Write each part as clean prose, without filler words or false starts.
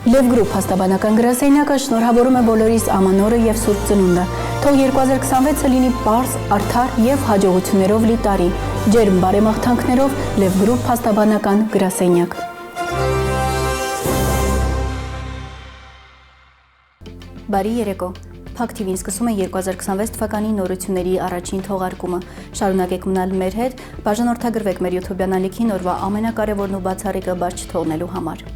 Լև գրուպ հաստաբանական գրասենյակը շնորհավորում է բոլորիս ամանորը և Սուրբ Ծնունդը։ Թող 2026-ը լինի պարզ, արդար և հաջողություններով լի տարի։ Ջերմ բարեմաղթանքներով Լև գրուպ հաստաբանական գրասենյակ։ Բարի երեկո։ Փակ TV-ն սկսում է 2026 թվականի նորությունների առաջին թողարկումը։ Շարունակեք մնալ մեր հետ, բաժանորդագրվեք մեր YouTube անալիքին օրվա ամենակարևորն ու բացառիկը բաց չթողնելու համար։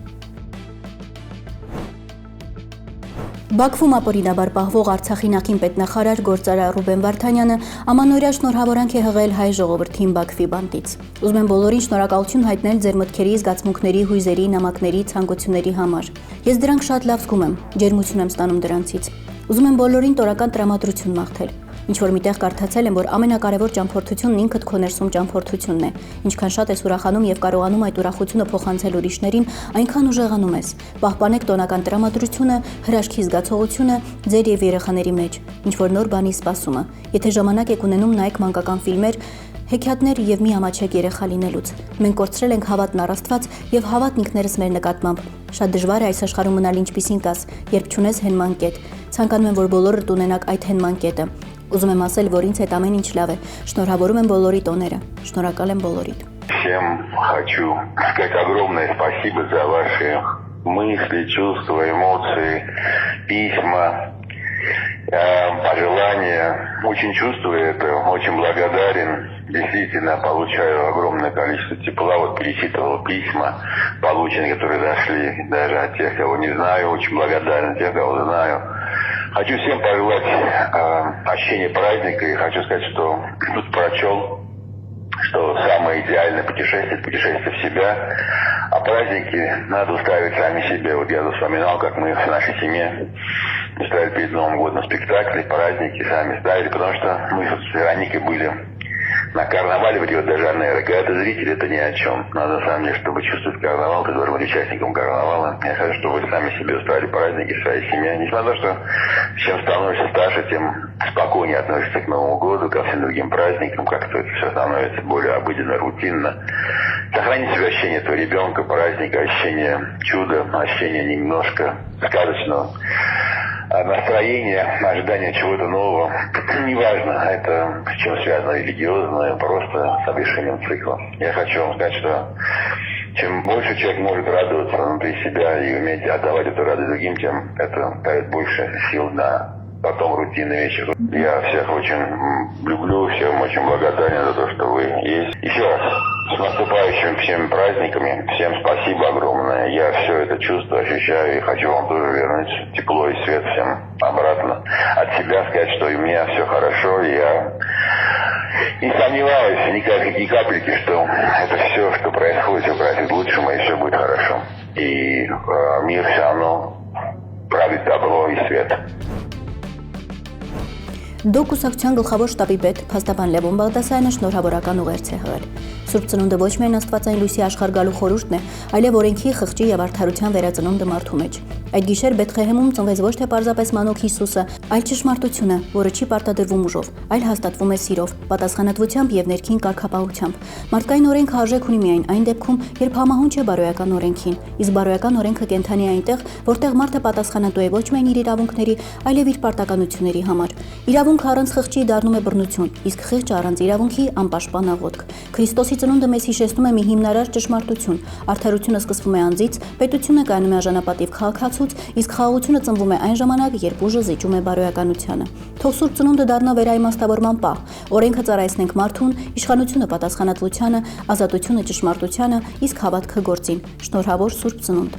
Բաքվում ապօրինաբար պահվող Արցախի նախկին պետնախարար գործարար Ռուբեն Վարդանյանը ամանորյա շնորհավորանք է հղել հայ ժողովրդին Բաքվի բանտից։ Ուզում եմ բոլորին շնորհակալություն հայտնել ձեր մտքերի, զգացմունքների, հույզերի, նամակների, ցանկությունների համար։ Ես դրանք շատ լավ զգում եմ, ջերմություն եմ ստանում դրանցից։ Ուզում եմ բոլորին տորական տրամադրություն մաղթել։ Ինչ որ միտեղ կարդացել եմ, որ ամենակարևոր ճամփորդությունն ինքդ քո ներսում ճամփորդությունն է։ Ինչքան շատ ես ուրախանում եւ կարողանում այդ ուրախությունը փոխանցել ուրիշներին, այնքան ուժեղանում ես։ Պահպանեք տոնական տրամադրությունը, հրաշքի զգացողությունը ձեր եւ երեխաների մեջ, ինչ որ նոր բանի սպասումը։ Եթե ժամանակ եք ունենում, նայեք մանկական ֆիլմեր, հեքիաթներ եւ մի ամաչեք երեխա լինելուց։ Մենք կորցրել ենք հավատն առ Աստված եւ հավատն ինքներս մեր նկատմամբ։ Շատ դժվար է այս աշխարհում մնալ ինչպիսին կաս, երբ չունես հենման կետ։ Ցանկանում եմ, որ բոլորդ ունենաք այդ հենման կետը։ Ուզում եմ ասել, որ ինձ հետ ամեն ինչ лав է։ Շնորհավորում եմ բոլորի տոները։ Շնորհակալ եմ բոլորիդ։ Всем хочу сказать огромное спасибо за ваши мысли, чувства, эмоции, письма, пожелания. Очень чувствую это, очень благодарен. Действительно, получаю огромное количество тепла. Вот перечитывал письма, полученные, которые дошли даже от тех, кого не знаю. Очень благодарен тех, кого знаю. Хочу всем пожелать ощущения праздника и хочу сказать, что тут прочел, что самое идеальное путешествие – путешествие в себя, а праздники надо устраивать сами себе. Вот я вспоминал, как мы в нашей семье устраивали перед Новым годом спектакли, праздники сами ставили, потому что мы с Вероникой были на карнавале в Рио-де-Жанейро. Когда ты зритель, это ни о чем. Надо, на самом деле, чтобы чувствовать карнавал, ты должен быть участником карнавала. Я хочу, чтобы вы сами себе устраивали праздники в своей семье. Несмотря на то, что чем становишься старше, тем спокойнее относишься к Новому году, ко всем другим праздникам, как-то это все становится более обыденно, рутинно. Сохрани себе ощущение этого ребенка, праздника, ощущение чуда, ощущение немножко сказочного. Настроение, ожидание чего-то нового, неважно, это с чем связано религиозно, просто с обрешением цикла. Я хочу вам сказать, что чем больше человек может радоваться внутри себя и уметь отдавать эту радость другим, тем это дает больше сил на потом рутинный вечер. Я всех очень люблю, всем очень благодарен за то, что вы есть. Еще раз, с наступающими всеми праздниками, всем спасибо огромное. Я все это чувствую, ощущаю и хочу вам тоже вернуть тепло и свет всем обратно. От себя сказать, что и у меня все хорошо, и я не сомневаюсь ни капельки, что это все, что происходит, все происходит к лучшему, и все будет хорошо. И мир все равно правит добро и свет. Դոկուսակցության գլխավոր շտաբի պետ փաստաբան Լևոն Բաղդասարյանը շնորհավորական ուղերձ է հղել։ Սուրբ Ծնունդը ոչ միայն Աստվածային լույսի աշխարհ գալու խորհուրդն է, այլև օրենքի, խղճի եւ արդարության վերածնունդը մարդու մեջ։ Այդ գիշեր Բեթղեհեմում ծնվեց ոչ թե պարզապես մանուկ Հիսուսը, այլ ճշմարտությունը, որը չի պարտադրվում ուժով, այլ հաստատվում է սիրով, պատասխանատվությամբ եւ ներքին կարգապահությամբ։ Մարդկային օրենքը արժեք ունի միայն այն դեպքում, երբ համահունչ է բարոյական օրենքին, իսկ բարոյական օրենքը կենթանի է այնտեղ, որտեղ մարդը պատասխանատու է ոչ միայն իր իրավունքների, այլև իր պարտականությունների համար։ Իրավունքը առանց խղճի դառնում է բռնություն, իսկ խիղճը առանց իրավունքի անպաշտպան աղոթք։ Քրիստոսի ծնունդը մեզ հիշեցնում է մի հիմնարար ճշմարտություն։ Արդարությունը սկսվում է անձից, պետությունը կայանում է արժանապատիվ քաղաքացուց, իսկ խաղաղությունը ծնվում է այն ժամանակ, երբ ուժը զիջում է բարոյականությանը։ Թող Սուրբ Ծնունդը դառնա վերաիմաստավորման պահ։ Օրենքը ծառայեցնենք մարդուն, իշխանությունը պատասխանատվությանը, ազատությունը ճշմարտությանը, իսկ հավատքը գործին։ Շնորհավոր Սուրբ Ծնունդ։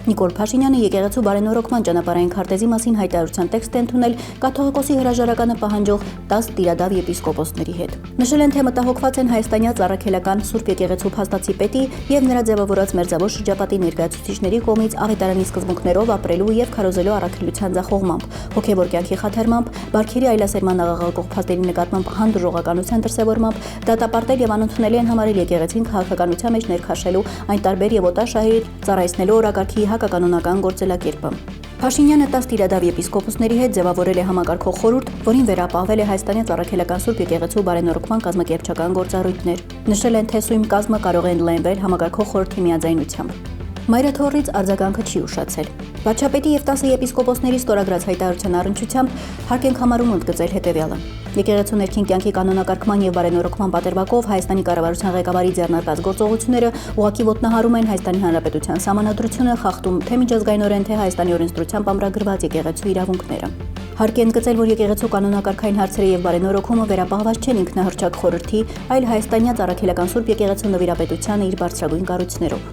Նիկոլ Փաշինյանը եկեղեցու բարենորոգման ճանապարհային քարտեզի մասին հայտարարության տեքստ է ընդունել կաթողիկոսի հրաժարականը պահանջող 10 տիրադավ եպիսկոպոսների հետ։ Նշել են, թե մտահոգված են հայաստանյաց առաքելական Սուրբ եկեղեցու փաստացի պետի եւ նրա ձևավորած մերձավոր շրջապատի ներկայացուցիչների կողմից ավետարանի սկզբունքներով ապրելու եւ քարոզելու առաքելության ձախողմամբ, հոգեվոր կյանքի խաթարմամբ, բարքերի այլասերման աղաղակող փաստերի նկատմամբ հանդուրժողականության դրսևորմամբ, դատապարտել եւ անընդունելի են համարել եկեղեցին քաղաքականության մեջ ներքաշելու այն տարբեր եւ օտաշահերի ծառայեցնելու օրակարգի հակականոնական գործելակերպը։ Փաշինյանը 10 տիրադավ եպիսկոպոսների հետ ձևավորել է համակարգող խորհուրդ, որին վերապահվել է հայաստանյաց առաքելական Սուրբ եկեղեցու բարենորոգման կազմակերպչական գործառույթներ։ Նշել են, թե սույն կազմը կարող է ընդլայնվել համակարգող խորհրդի միաձայնությամբ։ Մայրաթորից արձագանքը չի ուշացել։ Վարչապետի եւ 10 եպիսկոպոսների ստորագրած հայտարարության առնչությամբ հարկ ենք համարում ընդգծել հետեւյալը։ Եկեղեցու ներքին կյանքի կանոնակարգման եւ բարենորոգման պատերբակով Հայաստանի կառավարության ղեկավարի ձեռնարկած գործողությունները ուղղակի ոտնահարում են Հայաստանի Հանրապետության սահմանադրությունը, խախտում թե միջազգայինորեն, թե Հայաստանի օրենսդրությամբ ամրագրված եկեղեցու իրավունքները։ Հարկ է ընդգծել, որ եկեղեցու կանոնակարգային հարցերը եւ բարենորոգումը վերապահված չեն ինքնահռչակ խորհրդի, այլ հայաստանյաց առաքելական Սուրբ եկեղեցու նվիրապետությանը իր բարձրագույն կառույցներով։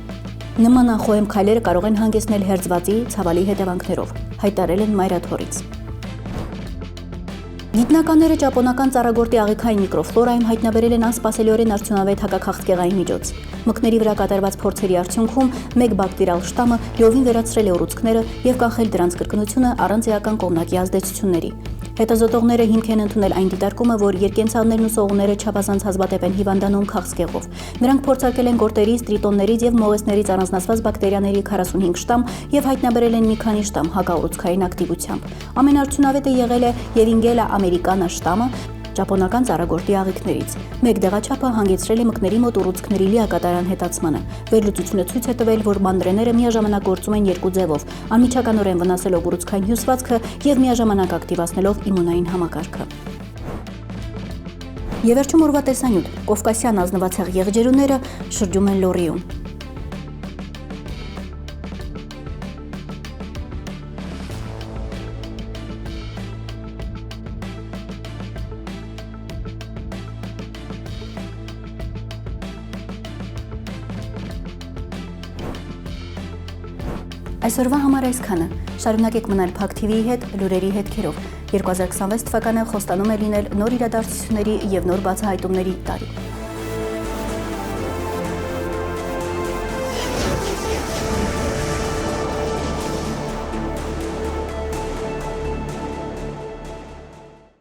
Նման անխոհեմ քայլերը կարող են հանգեցնել հերձվածի ցավալի հետևանքներով, հայտարարել են Մայրաթորից։ Գիտնականները ճապոնական ծառագորտի աղիքային միկրոֆլորայում հայտնաբերել են անսպասելիորեն արդյունավետ հակաքաղցկեղային միջոց։ Մկների վրա կատարված փորձերի արդյունքում մեկ բակտերիալ շտամը լիովին վերացրել է ուռուցքները եւ կանխել դրանց կրկնությունը առանց էական կողմնակի ազդեցությունների։ Հետազոտողները հիմք են ընդունել այն դիտարկումը, որ երկենցաղներն ու սողունները չափազանց հազվադեպ են հիվանդանում քաղցկեղով։ Նրանք փորձարկել են գորտերից, տրիտոններից եւ մողեսներից առանձնացված բակտերիաների 45 շտամ եւ հայտնաբերել են մի քանի շտամ հակաուռուցքային ակտիվությամբ։ Ամենաարդյունավետը եղել է Եվինգելա ամերիկանա շտամը ճապոնական ծառագորտի աղիքներից։ Մեկ դեղաչափը հանգեցրել է մկների մոտ ուռուցքների լիակատարան հետացմանը։ Վերլուծությունը ցույց է տվել, որ մանրեները միաժամանակ գործում են երկու ձևով՝ անմիջականորեն վնասելով ուռուցքային հյուսվածքը եւ միաժամանակ ակտիվացնելով իմունային համակարգը։ Եվ վերջում օրվա տեսանյութ՝ Կովկասյան ազնվացեղ եղջերուները շրջում են Լոռիում։ Այսօրվա համար այսքանը։ Շարունակեք մնալ Փակ TV-ի հետ լուրերի հետքերով։ 2026 թվականը խոստանում է լինել նոր իրադարձությունների եւ նոր բացահայտումների տարի։